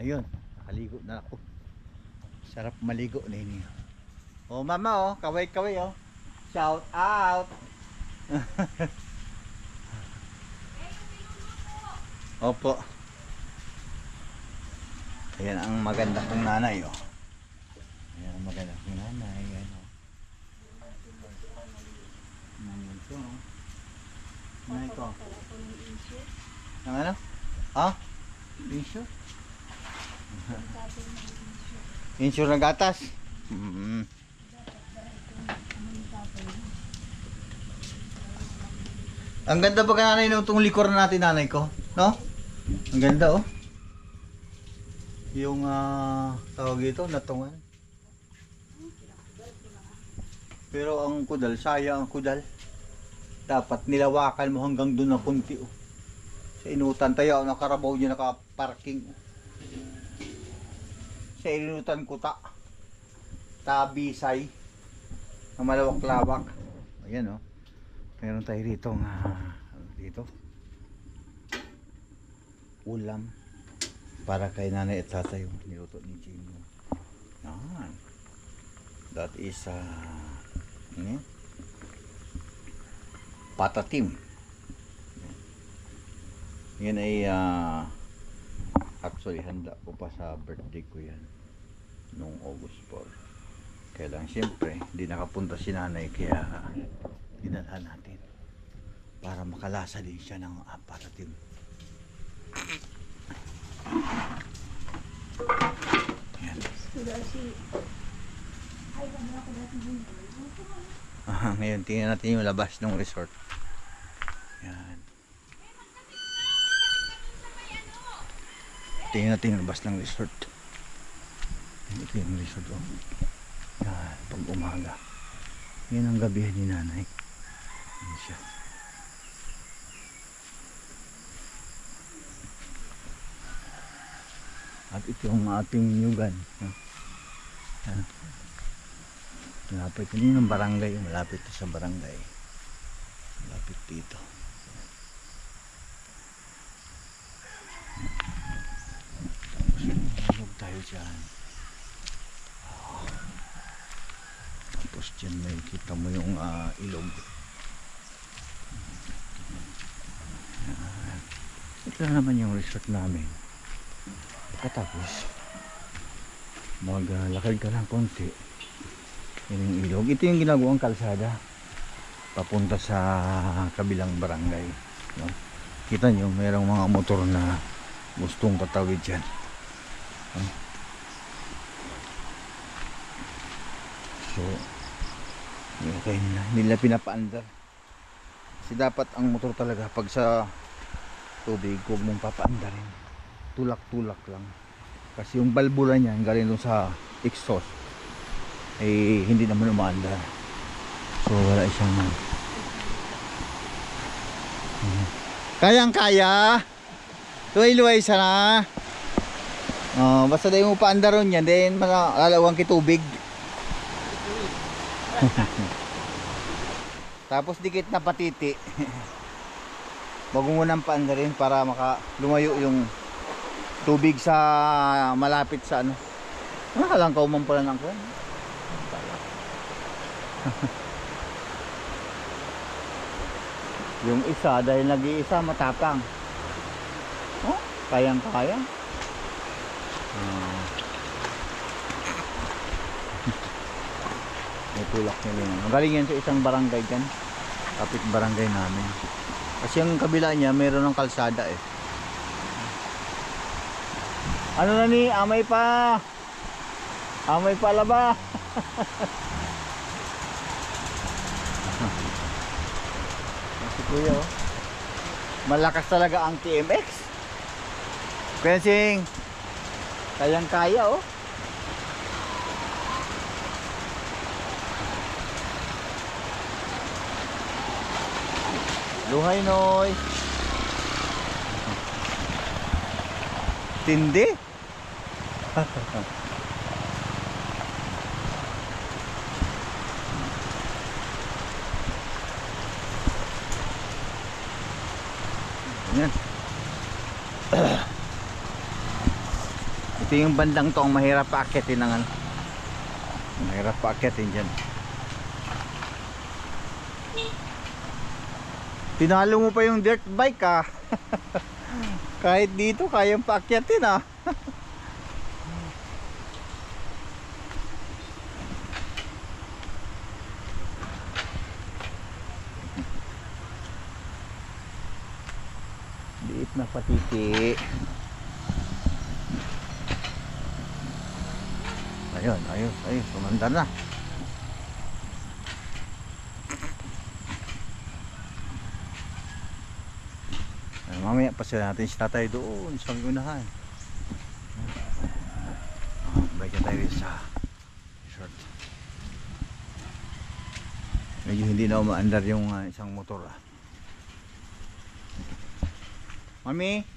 Ayun, nakaligo na ako. Sarap maligo ninyo. Oh mama oh, kaway kaway oh. Shout out. Opo. Ayan ang maganda kong nanay oh. Ayan ang maganda kong nanay. Ayan oh. Ayan ito oh. Nanay ko. Ang ano? Ah? Insure? Insure ng gatas? Ang ganda ba ka nanay nung itong likor natin nanay ko? No? Ang ganda oh. Yung tawag ito, natungan. Pero ang kudal, sayang ang kudal. Dapat nilawakan mo hanggang doon na kunti oh. Sa inutan tayo, nakarabaw niya nakaparking. Sa inutan ko tabisay na malawak-lawak. Ayan oh. Meron tayo rito dito. Ulam para kay nanay at tatay yung niluto ni Jimmy. Yan. That is patatim. Yan ay actually handa ko pa sa birthday ko yan noong August 4. Kaya lang siyempre hindi nakapunta si nanay kaya dinalhan natin para makalasa din siya ng patatim. Yan. Ngayon tingnan natin yung labas ng resort. Yan. Tingnan natin yung labas ng resort. Ito yung resort oh. Yan, pag umaga. Yan ang gabihan ni nanay. Yan siya. At ito yung ating nyugan. Yan. Malapit yun yung barangay. Malapit sa barangay. Malapit dito. Tapos tayo dyan. Tapos dyan may kita mo yung ilog. Ito na naman yung resort namin. Pagkatapos maglakad ka lang konti, yun yung ilog. Ito yung ginagawang kalsada papunta sa kabilang barangay, no? Kita nyo mayroong mga motor na gustong patawid dyan, no? So okay nila, hindi nila pinapaandar kasi dapat ang motor talaga pag sa tubig huwag mong papaandarin, tulak-tulak lang kasi yung balbula niyan galing dun sa exhaust eh hindi naman umaandar, so wala siyang kayang-kaya luway-luway sana. Basta dahil mo paandaron yan then malalawang kitubig. Tapos dikit na patiti. Wag mo munang paandarin para lumayo yung tubig sa malapit sa ano. Nakalang kauman pala ng kwan. Yung isa dahil nag-iisa matapang. Oh, kayang-kaya. May tulak nila yan. Magaling yan sa isang barangay dyan. Kapit barangay namin. Kasi yung kabila niya mayroon ng kalsada eh. Ano na ni? Amay pa. Amay pa laba. Si kuya oh. Malakas talaga ang TMX. Kwensing. Kayang kaya oh. Luhay noy. Tindi. Yan. Ito yung bandang to ang mahirap paakyatin ng ano. Mahirap paakyatin dyan. Tinalo mo pa yung dirt bike ah. Kahit dito kayang paakyatin ah. Liit na patiti. Ayun, ayun, ayun, sumandar na. Ay, mamaya pa sila natin si tatay doon sa unahan. Balik na tayo sa short. Medyo hindi na umaandar yung isang motor ah. Mami?